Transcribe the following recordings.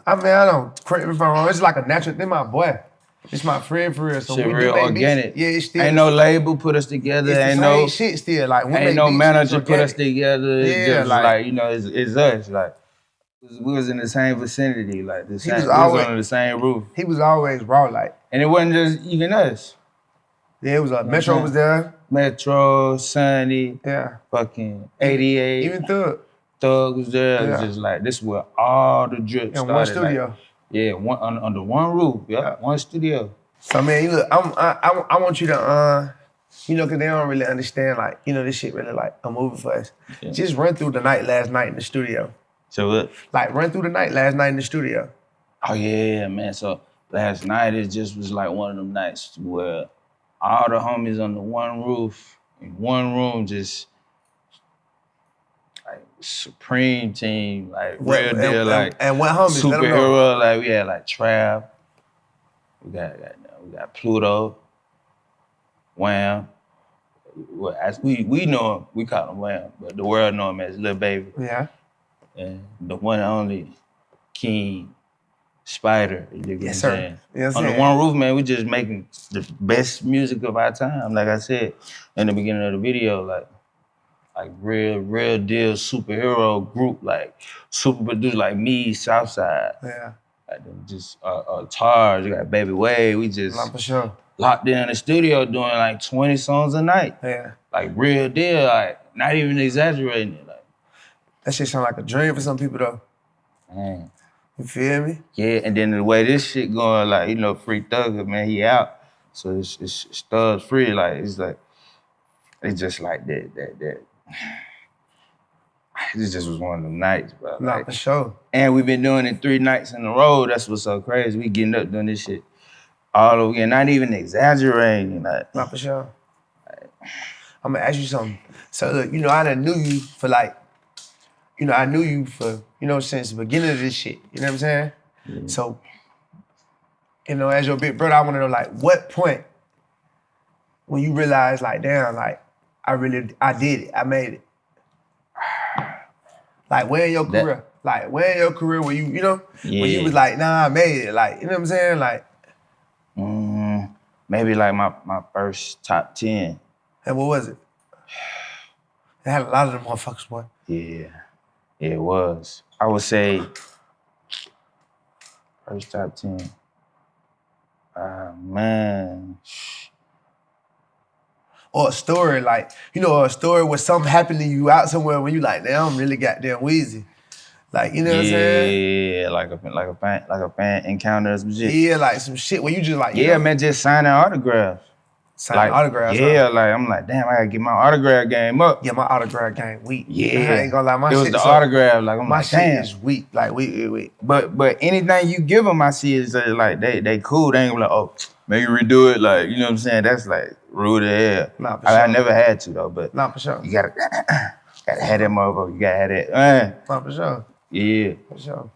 I mean, I don't, correct me if I'm wrong, it's like a natural thing, my boy. It's my friend for real. So shit we real organic. Yeah, it's still. Ain't no label put us together. It's ain't the no same shit still. Like, we ain't no manager put us together. It's just like, you know, it's us. Like, we was in the same vicinity, like we was under the same roof. He was always raw, like. And it wasn't just even us. Yeah, it was Metro was there. Metro, Sonny, fucking 88. Even Thug. Thug was there. It was just like, this is where all the drip started. In one studio. Like, yeah, under one roof. Yeah, one studio. So man, look, I want you to you know, cause they don't really understand, like, you know, this shit really like a movie for us. Yeah. Just run through the night last night in the studio. So what? Like, run through the night last night in the studio. Oh yeah, man. So last night it just was like one of them nights where all the homies under one roof in one room, just like supreme team, like real deal, like and what homies? Superhero, like we had like Trav, we got Pluto, Wham. Well, as we know him, we call him Wham, but the world know him as Lil Baby. Yeah. And the one and only King Spider, you know what I'm saying? Yes, on the one roof, man, we just making the best music of our time. Like I said in the beginning of the video, like real deal superhero group, like super producer, like me, Southside. Yeah. Like them just Tars, you got Baby Wade, we just for sure. Locked in the studio doing like 20 songs a night. Yeah. Like real deal, like not even exaggerating it. Like that shit sound like a dream for some people though. Man. You feel me? Yeah, and then the way this shit going, like, you know, Free Thugger, man, he out. So it's Thugs Free, like, it's just like that. This just was one of them nights, bro. Nah, like, for sure. And we've been doing it 3 nights in a row. That's what's so crazy. We getting up doing this shit all over again, not even exaggerating. Like, nah, for sure. I'm gonna ask you something. So look, you know, I done knew you for like, you know, I knew you for, you know, since the beginning of this shit. You know what I'm saying? Mm-hmm. So, you know, as your big brother, I wanna know, like, what point when you realize, like, damn, like, I did it, I made it. Like, where in your career? Like, where in your career where you know, when you was like, nah, I made it, like, you know what I'm saying? Like, maybe like my first top 10. And what was it? It had a lot of them motherfuckers, boy. Yeah, it was. I would say first top 10. Man. Or a story, like, you know, a story where something happened to you out somewhere when you like, damn, I'm really goddamn Wheezy. Like, you know what I'm saying? Yeah, like a fan encounter or some shit. Yeah, like some shit where you just like, yeah, man, just signing autographs. Signing autographs. Yeah, like I'm like, damn, I gotta get my autograph game up. Yeah, my autograph game weak. Yeah, I ain't gonna lie, my shit. It was the autograph. Like I'm my like, shit damn, is weak. Like weak. But anything you give them, I see is like they cool. They ain't gonna be like, oh, maybe redo it. Like, you know what I'm saying? That's like rude as hell. Nah, for sure. I never had to though, but nah, for sure. You gotta have that motherfucker. You gotta have that. Nah, for sure. Yeah. For sure.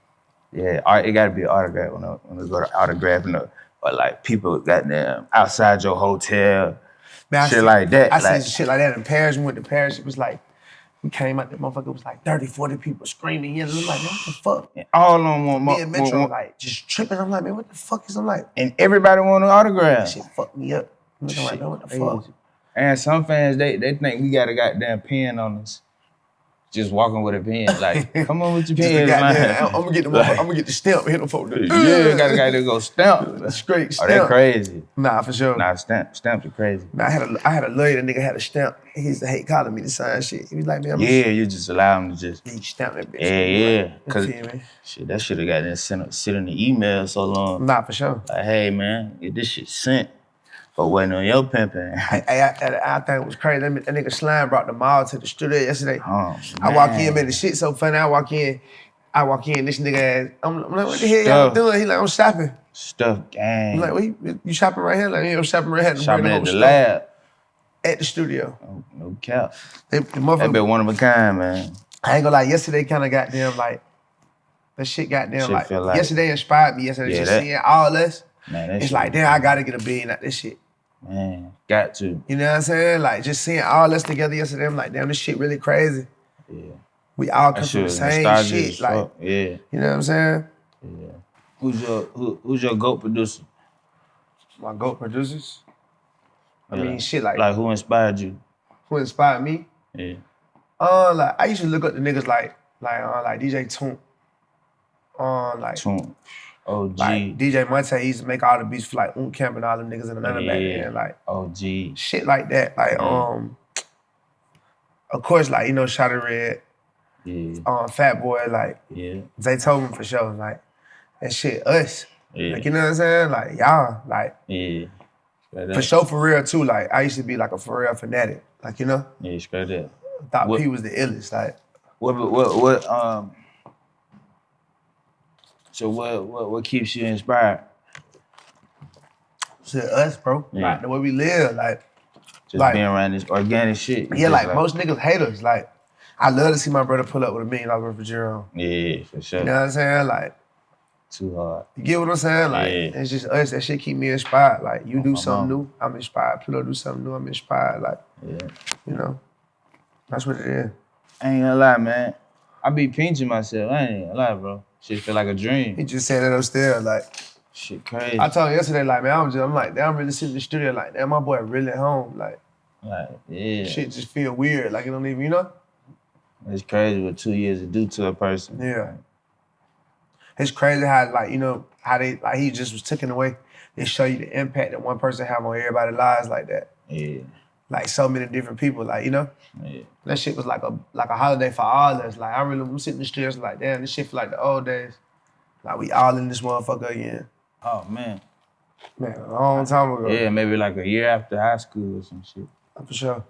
Yeah, it gotta be an autograph when we go to autographing or like people goddamn outside your hotel. Man, shit like that. I seen shit like that in Paris. We went to Paris. It was like, we came out, the motherfucker was like 30, 40 people screaming. Yeah, look like, man, what the fuck? And all on one. Me and Metro like just tripping. I'm like, man, what the fuck is I'm like? And everybody want an autograph. That shit fucked me up. I'm like, man, what the fuck? And some fans, they think we got a goddamn pen on us. Just walking with a pen, like, come on with your pen, man. I'm gonna get the stamp. Hit them folks. Yeah, gotta go stamp. Straight stamp. Oh, that crazy. Nah, for sure. Nah, stamps are crazy. Man, I had a lawyer. That nigga had a stamp. He used to hate calling me to sign shit. He was like, man, you just allow him to just. He stamp that bitch. Yeah. Cause shit, that should have got that sit in the email so long. Nah, for sure. Like, hey man, get this shit sent. But waiting on your pimping. I think it was crazy. That nigga Slime brought the mall to the studio yesterday. Oh, I walk in, man, the shit so funny. I walk in, this nigga ass, I'm like, what the hell y'all doing? He like, I'm shopping. Stuff gang. I'm like, you shopping right here? Like, I'm shopping right here. Shopping at the lab. At the studio. Oh, no cap. That been one of a kind, man. I ain't gonna lie, yesterday kind of goddamn like, that shit goddamn like, yesterday inspired me. Yesterday, just seeing all us. Man, it's like, damn, I gotta get a billion out this shit. Man, got to. You know what I'm saying? Like, just seeing all us together yesterday, I'm like, damn, this shit really crazy. Yeah. We all come from the same shit. Like, yeah. You know what I'm saying? Who's your GOAT producer? My GOAT producers. I Yeah, mean, shit, like who inspired you? who inspired me? Yeah. Like I used to look up to niggas like DJ Toon. Like Tune. OG. like DJ Monte, he used to make all the beats for like Camp and all them niggas in Atlanta back then. Like OG. shit like that. Like of course, like Shawty Red, Fat Boy, like Zaytoven for sure. Like and shit, us. Like you know what I'm saying? Like y'all, like for sure for real too. Like I used to be like a for real fanatic. Like Yeah, straight up. Thought P was the illest. Like so what keeps you inspired? Shit, us, bro. Like the way we live, like just being around this organic shit. Yeah, like most niggas hate us. Like I love to see my brother pull up with $1 million worth of Jerome. Yeah, for sure. You know what I'm saying? Like too hard. You get what I'm saying? Like it's just us. That shit keep me inspired. Like you do something new, I'm inspired. Pluto do something new, I'm inspired. Like that's what it is. I ain't gonna lie, man. I be pinching myself. I ain't gonna lie, bro. Shit feel like a dream. He just said that upstairs, like shit crazy. I told him yesterday, like man, I'm like, damn, I'm really sitting in the studio, like damn, my boy really at home, like shit just feel weird, like it don't even, It's crazy what 2 years would do to a person. Yeah. It's crazy how like how they like he just was taken away. They show you the impact that one person have on everybody's lives like that. Yeah. Like so many different people, like Yeah. That shit was like a holiday for all of us. Like I'm sitting in the streets like, damn, this shit feel like the old days. Like we all in this motherfucker again. Oh man. Man, a long time ago. Yeah, maybe like a year after high school or some shit. For sure.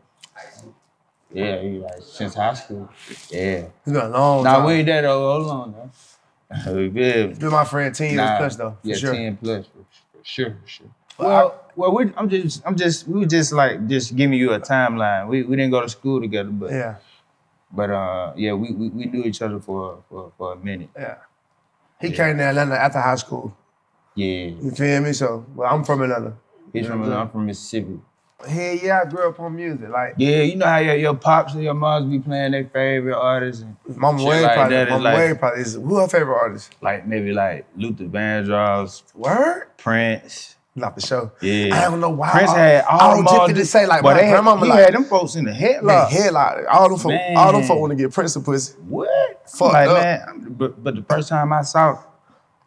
Yeah, like since high school. Yeah. It's been a long time. Nah, we ain't that old. Hold on now. We good. It's been my friend 10 years plus though. For sure. 10 plus for sure. Well, we were just giving you a timeline. We didn't go to school together, but we knew each other for a minute. Yeah. He came to Atlanta after high school. Yeah. You feel me? So, well, I'm from Atlanta. I'm from Mississippi. Hell yeah, I grew up on music. Like you know how your pops and your moms be playing their favorite artists and Mama Wade probably is who her favorite artist? Like maybe like Luther Vandross. Word? Prince. Not for sure. Yeah. I don't know why. Prince had all them just to say like my grandmama he like had them folks in the headlock. All them folk want to get Prince a pussy. What? Fucked up. Man, but the first time I saw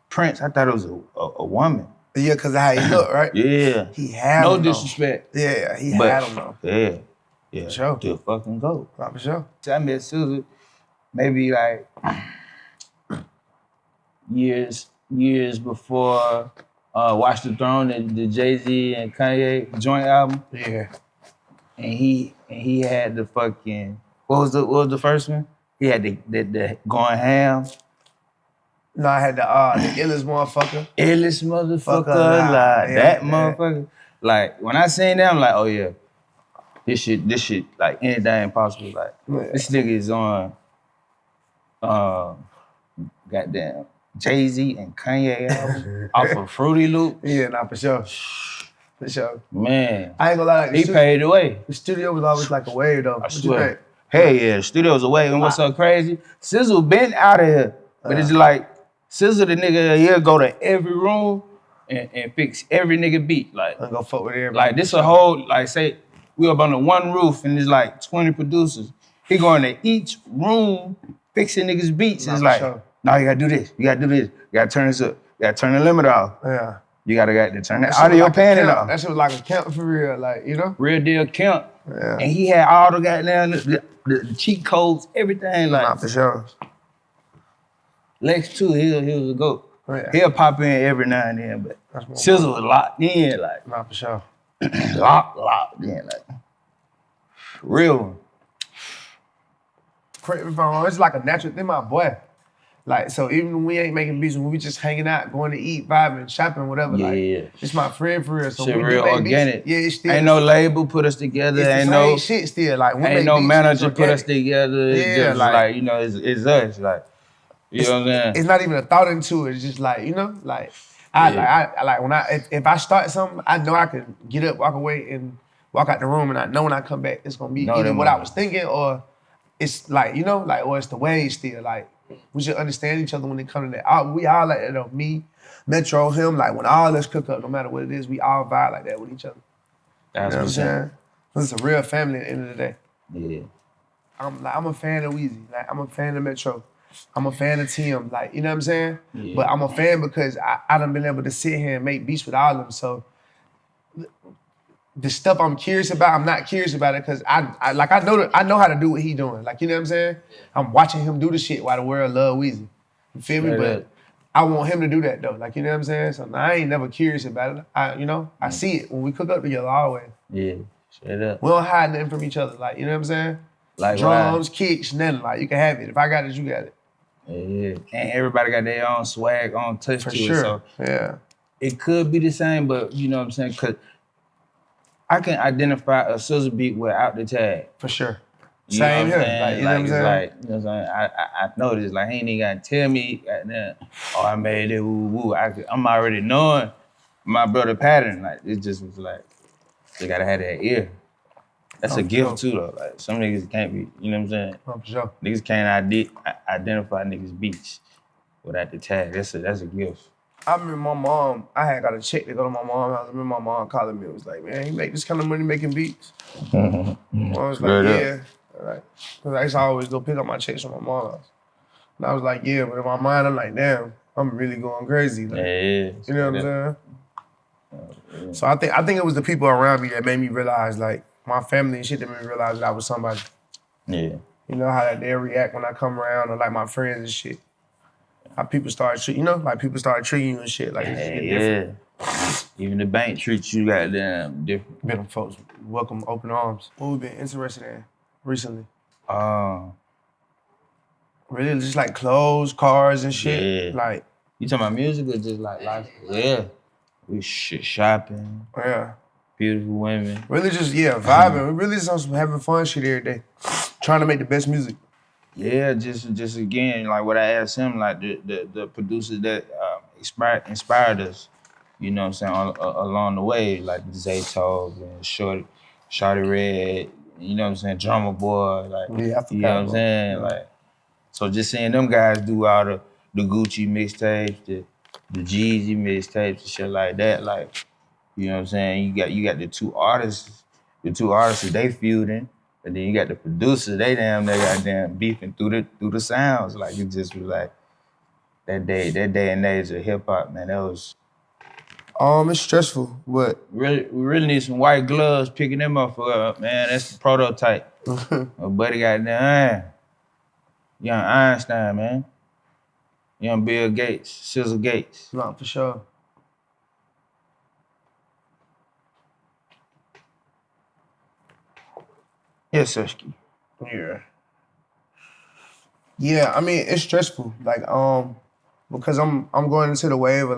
Prince, I thought it was a woman. Yeah, because of how he looked, right? Yeah. He had no him, disrespect. Yeah, he had him though. Yeah. For sure. Still fucking go. For sure. I met Susan maybe like years before Watch the Throne, the Jay-Z and Kanye joint album. Yeah. And he had the fucking what was the first one? He had the Going Ham. No, I had the illest motherfucker. Illest motherfucker, that motherfucker. Like when I seen that, I'm like, oh yeah, this shit, like anything possible. Like this nigga is on, goddamn Jay-Z and Kanye album off of Fruity Loops. Yeah, nah, for sure. For sure. Man, I ain't gonna lie. Like, he paid the way. The studio was always like a wave though. I swear. Hey, yeah, the studio's a wave. And what's so crazy? Sizzle been out of here, but it's like. Sizzle the nigga, he'll go to every room and fix every nigga beat. Like, I'm gonna fuck with everybody. Like this a whole, like say, we up on the one roof and there's like 20 producers. He going to each room fixing niggas beats. It's like, no, you gotta do this. You gotta turn this up. You gotta turn the limit off. Yeah. You gotta turn that audio panning off. That shit was like a camp for real, like, Real deal camp. Yeah. And he had all the goddamn, the cheat codes, everything. Like, nah, for sure. Lex too, he was a GOAT. Yeah. He'll pop in every now and then, but Sizzle was locked in, like. Nah, for sure. locked in, like. Real one. Correct me if I'm wrong, it's like a natural thing, my boy. Like, so even when we ain't making beats, when we just hanging out, going to eat, vibing, shopping, whatever, it's my friend for real. So shit real organic. Beats, it's still. Ain't no label put us together. Ain't no shit still. Like, ain't no manager put us together. It's just like it's us. Like, you know what I'm saying? It's not even a thought into it. It's just like, like if I start something, I know I can get up, walk away, and walk out the room, and I know when I come back, it's gonna be either what I was thinking or it's like, or it's the wave still. Like, We should understand each other when it comes to that. We all like that though. Me, Metro, him, like when all us cook up, no matter what it is, we all vibe like that with each other. That's You know what I'm what's up. saying? It's a real family at the end of the day. Yeah. I'm a fan of Wheezy. Like I'm a fan of Metro. I'm a fan of Tim. Like, you know what I'm saying? Yeah. But I'm a fan because I done been able to sit here and make beats with all of them. So the stuff I'm curious about, I'm not curious about it because I know how to do what he doing. Like, you know what I'm saying? I'm watching him do the shit while the world love Wheezy. You feel me? But I want him to do that though. Like, you know what I'm saying? So I ain't never curious about it. I see it when we cook up together always. Yeah, straight up. We don't hide nothing from each other. Like, you know what I'm saying? Like drums, kicks, nothing. Like, you can have it. If I got it, you got it. Yeah. And everybody got their own swag, own touch to sure. it. So yeah. It could be the same, but you know what I'm saying? Cause I can identify a scissor beat without the tag. For sure. You know Same what I'm here. saying? Like, you know what I'm saying? Like, you know what I'm saying? I noticed, like, he ain't even got to tell me, oh, I made it, woo, woo. I'm already knowing my brother pattern. Like, it just was like, you gotta have that ear. That's a gift too, though. Like, some niggas can't be, you know what I'm saying? For sure. Niggas can't identify niggas' beats without the tag. That's a gift. I remember my mom, I had got a check to go to my mom's house. I remember my mom calling me. It was like, man, you make this kind of money making beats? I was like, yeah. Like, cause I used to always go pick up my checks from my mom's house. And I was like, yeah, but in my mind, I'm like, damn, I'm really going crazy. Like, yeah. You know what I'm saying? So I think it was the people around me that made me realize, like, my family and shit that made me realize that I was somebody. Yeah. You know how they react when I come around, or like my friends and shit. How people start treating, people start treating you and shit. Like, it's just different. Even the bank treats you goddamn different. Been them folks welcome open arms. What we been interested in recently? Really just like clothes, cars and shit. Yeah. Like, you talking about music or just like life? Yeah. We shopping. Yeah. Beautiful women. Really just, vibing. We really just on some having fun shit every day. Trying to make the best music. Yeah, just again, like what I asked him, like the producers that inspired us, you know what I'm saying, along the way, like Zaytov and Shorty Red, you know what I'm saying, Drummer Boy, like, I forgot you know what I'm saying, like, so just seeing them guys do all the Gucci mixtapes, the Jeezy mixtapes and shit like that, like, you know what I'm saying, you got the two artists they feuding. And then you got the producers, they goddamn beefing through the sounds. Like, it just was like that day and age of hip hop, man. That was it's stressful, but we really need some white gloves picking them up, man. That's the prototype. My buddy goddamn young Einstein, man. Young Bill Gates, Sizzle Gates. No, for sure. Yes, Sirski. Yeah. Yeah, I mean, it's stressful. Like, because I'm going into the wave of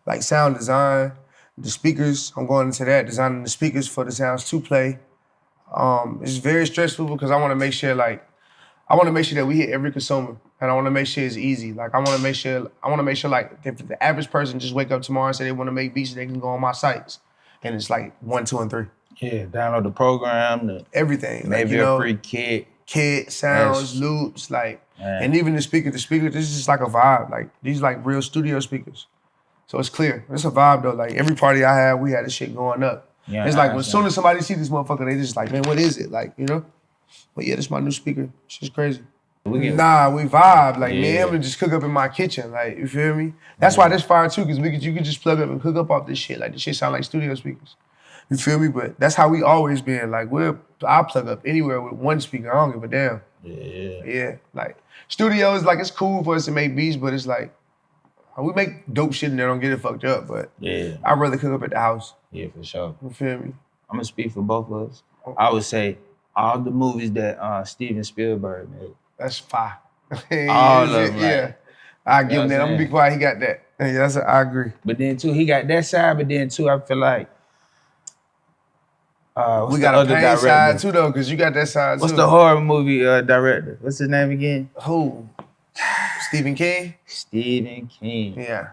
like sound design, the speakers. I'm going into that, designing the speakers for the sounds to play. It's very stressful because I want to make sure that we hit every consumer, and I want to make sure it's easy. Like, I want to make sure like if the average person just wake up tomorrow and say they want to make beats, they can go on my sites, and it's like 1, 2, and 3. Yeah, download the program, everything. Maybe like, a free kit, sounds, loops, like, and even the speaker, this is just like a vibe. Like, these like real studio speakers. So it's clear. It's a vibe though. Like, every party I had, we had this shit going up. Yeah, it's like, as soon as somebody see this motherfucker, they just like, man, what is it? Like, you know? But yeah, this is my new speaker. It's just crazy. We vibe. Like, me and him just cook up in my kitchen. Like, you feel me? That's why this fire too, because you can just plug up and cook up off this shit. Like, this shit sound like studio speakers. You feel me? But that's how we always been. Like, I'll plug up anywhere with one speaker. I don't give a damn. Yeah. Like, studios, like, it's cool for us to make beats, but it's like, we make dope shit and they don't get it fucked up, but I'd rather cook up at the house. Yeah, for sure. You feel me? I'm gonna speak for both of us. I would say all the movies that Steven Spielberg made. That's fire. All of them. Yeah. I give him that. I'm gonna be quiet. He got that. Yeah, I agree. But then too, he got that side. But then too, I feel like we got a pain side too, though, because you got that side too. What's the horror movie director? What's his name again? Who? Stephen King? Stephen King. Yeah.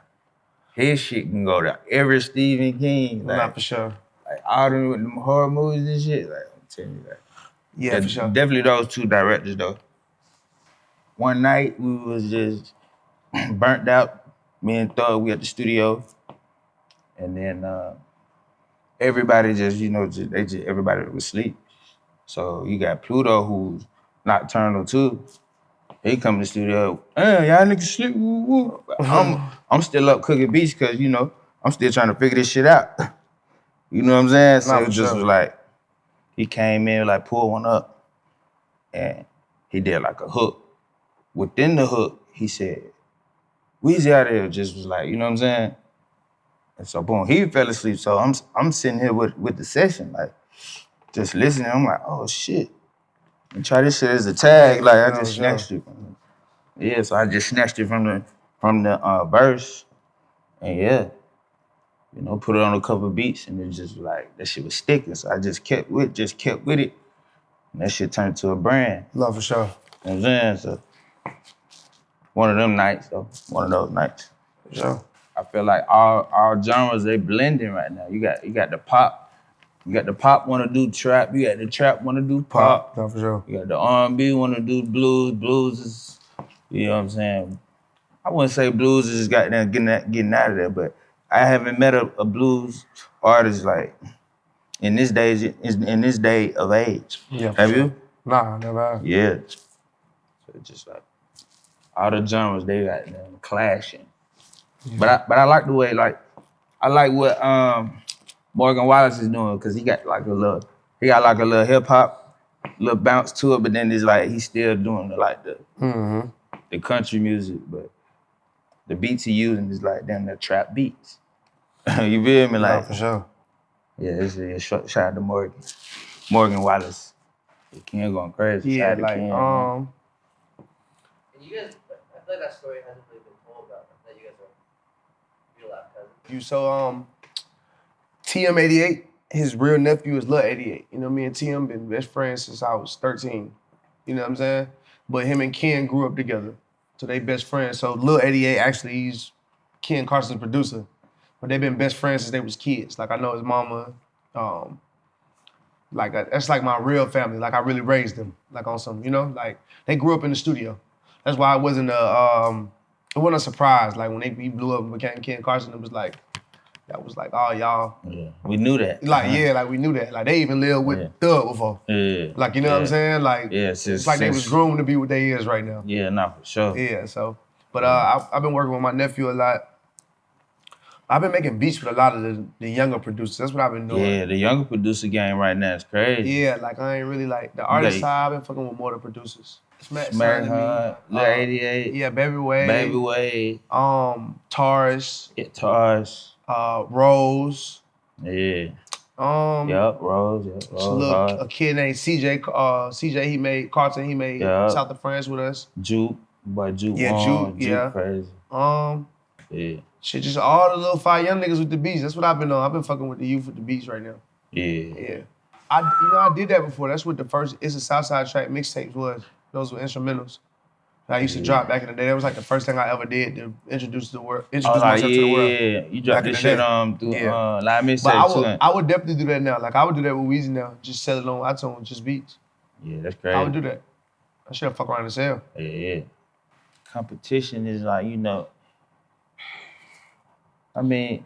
His shit can go to every Stephen King. Like, not for sure. Like all them horror movies and shit. Like, I'm telling you that. Yeah, for sure. Definitely those two directors though. one night we was just burnt out. Me and Thug, we at the studio, and then everybody just, everybody was asleep. So you got Pluto, who's nocturnal too. He come to the studio, y'all niggas sleep. Woo, woo. I'm still up cooking beats because I'm still trying to figure this shit out. You know what I'm saying? So it just was like he came in, like pulled one up, and he did like a hook. Within the hook, he said, Wheezy out there, just was like, you know what I'm saying? And so boom, he fell asleep. So I'm sitting here with the session, like just listening. I'm like, oh shit. And try this shit as a tag, like I just snatched it. Yeah, so I just snatched it from the verse, and yeah, put it on a couple of beats, and it just like that shit was sticking. So I just kept with it, and that shit turned to a brand. Love for sure. You know what I'm saying? So one of them nights, though, one of those nights. For sure. I feel like all genres they blending right now. You got the pop. You got the pop want to do trap. You got the trap want to do pop. No, for sure. You got the R&B want to do blues. Blues is, you know what I'm saying? I wouldn't say blues is goddamn getting out of there, but I haven't met a blues artist like in this day of age. Yeah, have you? Nah, never have. Yeah. So it's just like all the genres they got them clashing. Yeah. But I like the way I like what Morgan Wallace is doing because he got like a little hip hop, little bounce to it, but then it's like he's still doing the country music, but the beats he using is like damn the trap beats. You feel me? Like for sure. Yeah, it's a shout out to Morgan Wallace. The King going crazy. Yeah, like And you guys, I feel like that story hasn't really been told about that you guys are real life cousins. So TM88, his real nephew is Lil 88. You know, me and TM been best friends since I was 13. You know what I'm saying? But him and Ken grew up together. So they best friends. So Lil 88 actually he's Ken Carson's producer. But they've been best friends since they was kids. Like I know his mama, that's like my real family. Like I really raised them, like on some, like they grew up in the studio. That's why it wasn't a surprise. Like when he blew up and became Ken Carson, it was like, that was like, oh y'all. Yeah, we knew that. Like like we knew that. Like they even lived with Thug before. Yeah. Like you know what I'm saying? Like it's like they was groomed to be what they is right now. Yeah, nah, for sure. Yeah, so but I've been working with my nephew a lot. I've been making beats with a lot of the younger producers. That's what I've been doing. Yeah, the younger producer game right now is crazy. Yeah, like I ain't really like the artist side. I've been fucking with more of the producers. Smack Hunt, Lil 88. Yeah, Baby Wade. Taurus. Yeah, Taurus. Rose. Yeah. Rose. A kid named CJ. CJ he made Carlton. He made South of France with us. Juke. Yeah, Juke. Yeah. Crazy. Yeah. Shit, just all the little 5 young niggas with the beats. That's what I've been on. I've been fucking with the youth with the beats right now. Yeah. I did that before. That's what the first It's a Southside track mixtapes was. Those were instrumentals that I used to drop back in the day. That was like the first thing I ever did to introduce myself to the world. Yeah, you dropped this shit through live mixtapes too. I would definitely do that now. Like I would do that with Wheezy now. Just sell it on iTunes, just beats. Yeah, that's crazy. I would do that. I should fuck around and sell. Yeah. Competition is like, I mean,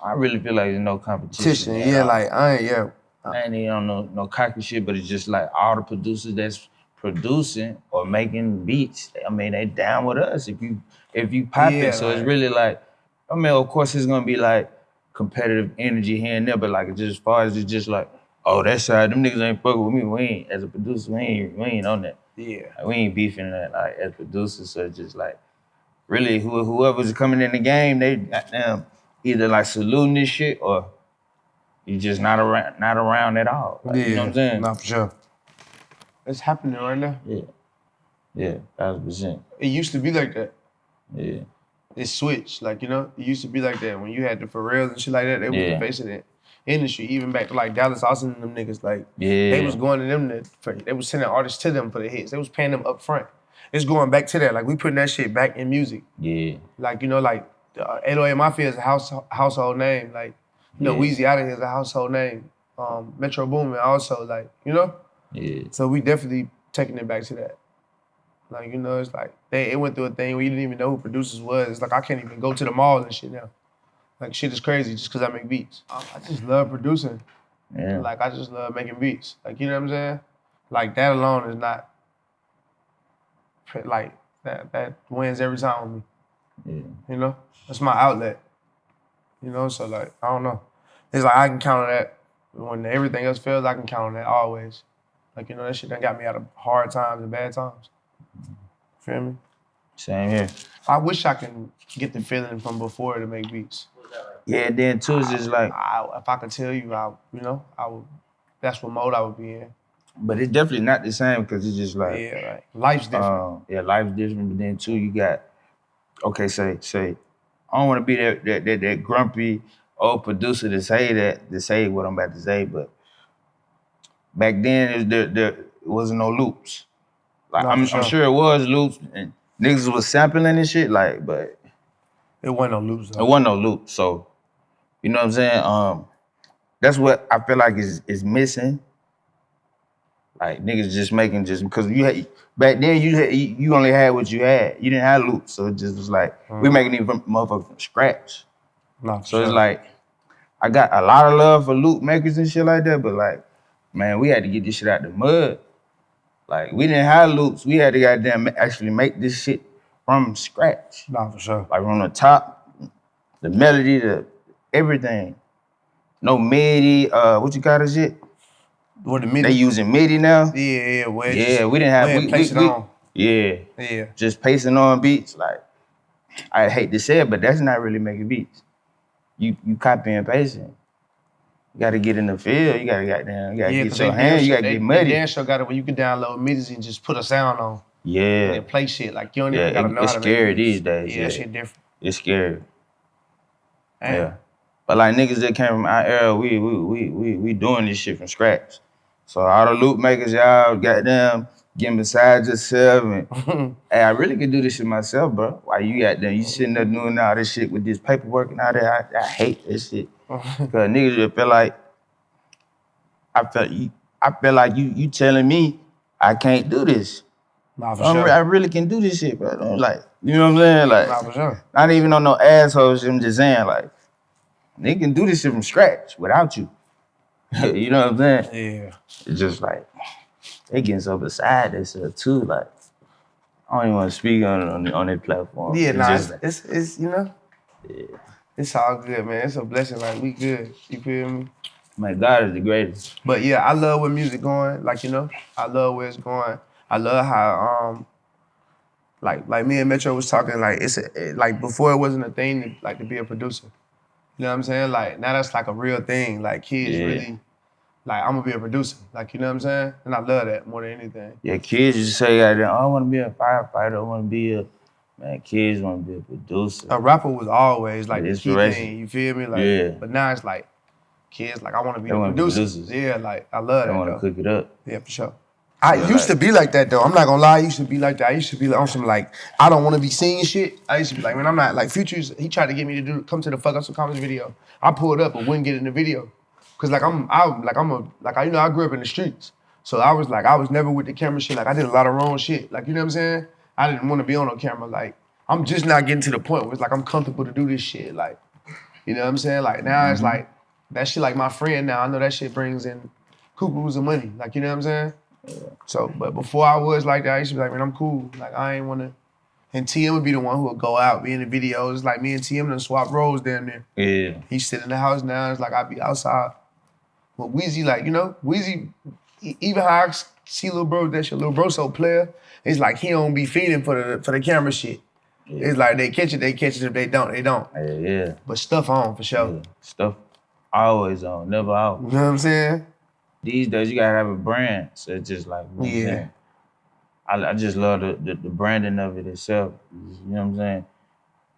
I really feel like there's no competition. I ain't even on no cocky shit, but it's just like all the producers that's producing or making beats, I mean, they down with us if you pop it. So it's really like, I mean, of course it's gonna be like competitive energy here and there, but like just as far as it's just like, oh, that side, them niggas ain't fucking with me. We ain't, as a producer, we ain't on that. Yeah. Like, we ain't beefing that like as producers, so it's just like, really, whoever's coming in the game, they goddamn either like saluting this shit or you just not around at all. Like, you know what I'm saying? Not for sure. It's happening right now. Yeah, 1,000%. It used to be like that. Yeah. It switched, like, it used to be like that. When you had the Pharrells and shit like that, they was the face of the industry, even back to like Dallas Austin and them niggas, like, they was going to them, they was sending artists to them for the hits. They was paying them up front. It's going back to that. Like, we putting that shit back in music. Yeah. Like, 808 Mafia is a household name. Like, Wheezy out of here is a household name. Metro Boomin also, like, Yeah. So we definitely taking it back to that. Like, you know, it's like it went through a thing where you didn't even know who producers was. It's like I can't even go to the mall and shit now. Like shit is crazy just because I make beats. I just love producing. Yeah. Like I just love making beats. Like you know what I'm saying? Like that alone is not like that wins every time with me. Yeah. You know? That's my outlet. You know, so like I don't know. It's like I can count on that. When everything else fails, I can count on that always. Like, you know, that shit done got me out of hard times and bad times. Feel me? Same here. I wish I can get the feeling from before to make beats. What was that like? Yeah, then too, it's just like, If I could tell you, I would. That's what mode I would be in. but it's definitely not the same because it's just like, Yeah, like life's different. yeah, life's different. But then too, you got, okay, say, I don't want to be that grumpy old producer to say what I'm about to say, but back then there wasn't no loops. Like No, I'm for sure it was loops and niggas was sampling and shit, like, but It wasn't no loops it though. wasn't no loops. So you know what I'm saying? That's what I feel like is missing. Like niggas just making just because back then you only had what you had. You didn't have loops, so it just was like we making these motherfuckers from scratch. No, for So it's sure. like I got a lot of love for loop makers and shit like that, but like, man, we had to get this shit out the mud. Like we didn't have loops. We had to goddamn actually make this shit from scratch. No, for sure. Like from the top, the melody, the everything. No MIDI, what you call this shit? What the They MIDI? using MIDI now. Yeah, where it Yeah, just we didn't have where it place it on. Yeah. Yeah. Just pacing on beats. Like I hate to say it, but that's not really making beats. You copy and pasting. You gotta get in the field. You gotta get your hand. You gotta get muddy. They damn sure got it where you can download MIDIs and just put a sound on. Yeah. And then play shit. Like you don't even gotta know it's how to scary make these beats. days. Yeah, that shit different. It's scary. Damn. Yeah. But like niggas that came from our era, we doing this shit from scratch. So all the loop makers, y'all goddamn getting beside yourself and hey, I really can do this shit myself, bro. Why you goddamn you sitting there doing all this shit with this paperwork and all that? I hate this shit. Cause niggas just feel like I feel like you telling me I can't do this. Nah, for sure. I really can do this shit, bro. Like, you know what I'm saying? Like, Nah, for sure. not even on no assholes. I'm just saying, like, they can do this shit from scratch without you. You know what I'm saying? Yeah. It's just like they getting so beside themselves too. Like, I don't even want to speak on that platform. Yeah, It's nah, just it's you know. Yeah. It's all good, man. It's a blessing. Like we good. You feel me? my God is the greatest. But yeah, I love where music going. Like, you know, I love where it's going. I love how like me and Metro was talking, like like before it wasn't a thing to be a producer. You know what I'm saying? Like now that's like a real thing. Like kids Yeah. really like I'm gonna be a producer. Like, you know what I'm saying? And I love that more than anything. Yeah, kids just say, oh, I want to be a firefighter. I want to be a man. Kids want to be a producer. A rapper was always like the key Inspiration. thing, you feel me? Like, Yeah. but now it's like kids like I want to be They a wanna be producer. producers. Yeah, like I love They that want to though. cook it up. Yeah, for sure. I Yeah, used like- to be like that though. I'm not gonna lie. I used to be like that. I used to be like on some like I don't want to be singing shit. I used to be like, man, I'm not like Futures. He tried to get me to come to the Fuck Up Some Comments video. I pulled up but wouldn't get in the video, cause like I grew up in the streets. So I was never with the camera shit. Like I did a lot of wrong shit. Like you know what I'm saying? I didn't want to be on no camera. Like I'm just not getting to the point where it's like I'm comfortable to do this shit. Like you know what I'm saying? Like now it's like that shit like my friend now. I know that shit brings in cuckoos of money. Like you know what I'm saying? So, but before I was like that, I used to be like, man, I'm cool. Like, I ain't wanna. And TM would be the one who would go out, be in the videos. Like, me and TM done swap roles damn near. Yeah. He sit in the house now. It's like, I be outside. But Wheezy, like, you know, Wheezy, even how I see Lil Bro, that shit, Lil Bro so player, it's like he don't be feeding for the camera shit. Yeah. It's like they catch it. If they don't, they don't. Yeah. But stuff on, for sure. Yeah. Stuff always on, never out. You know what I'm saying? These days you gotta have a brand. So it's just like, you know what I'm saying? I just love the branding of it itself. You know what I'm saying?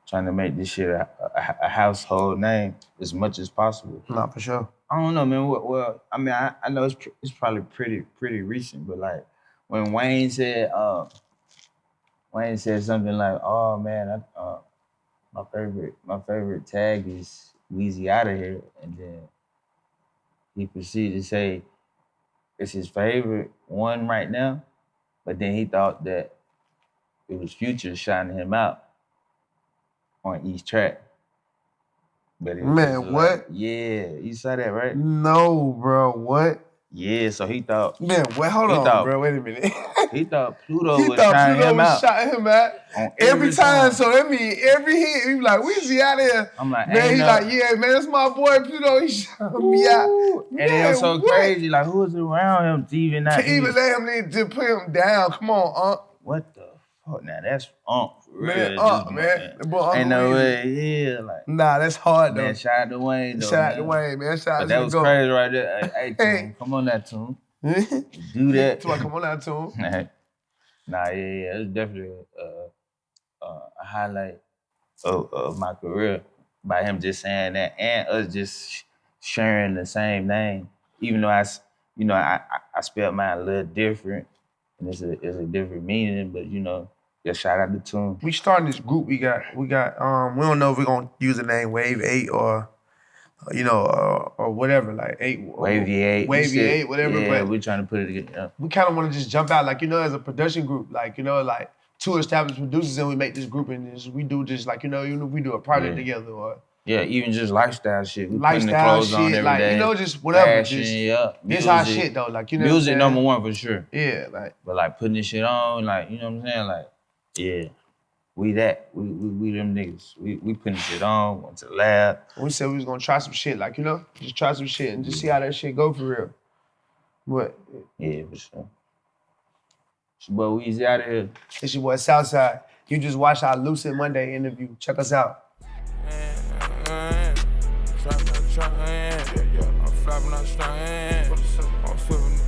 Trying to make this shit a household name as much as possible. Nah, for sure. I don't know, man. Well, I mean, I know it's probably pretty recent, but like when Wayne said something like, "Oh man, my favorite tag is Wheezy out of here," and then he proceeded to say it's his favorite one right now, but then he thought that it was Future shouting him out on each track. But it was Man, like, what? yeah, you saw that, right? No, bro, what? Yeah, so he thought. Man, wait, hold on, bro. Wait a minute. He thought Pluto was shouting him out. Shouting him out on every time. song. So that means every hit, he be like, Wheezy out here. I'm like, man, he like, yeah, man, that's my boy Pluto. He shouting me out. And Man, it was so what? crazy. Like, who was around him to even not To even let him to put him down. Come on, What the fuck? Now that's for real. Man, man. That boy, ain't no way, yeah. Like, nah, that's hard though. Man, shout out to Wayne though. Shout out to Wayne, man. Shout out to But that was crazy right there. Hey, Tune, come on that Tune. Do that. Come on that Tune. Nah, yeah. It's definitely a highlight of my career by him just saying that and us just sharing the same name. Even though I spelled mine a little different and it's a different meaning, but just shout out to Tune. We starting this group. We got. We don't know if we're gonna use the name Wave 8 or or whatever, like 8. Wavy 8. Wavy 8, whatever. Yeah, but we're trying to put it together. We kind of want to just jump out, like, as a production group, like, like 2 established producers and we make this group and we do just like, we do a project together or. Yeah, even just lifestyle shit. We lifestyle putting the clothes shit, on every like, day. just whatever. Fashion, just, music. This our shit though, like, music number one for sure. Yeah, like. But like putting this shit on, like, you know what I'm saying? Like, yeah. We that. We them niggas. We putting shit on, went to the lab. We said we was gonna try some shit, like, just try some shit and just see how that shit go for real. What? Yeah, for sure. It's your boy Wheezy out of here. It's your boy Southside. You just watched our Lucid Monday interview. Check us out. I'm flapping out strong. I'm feeling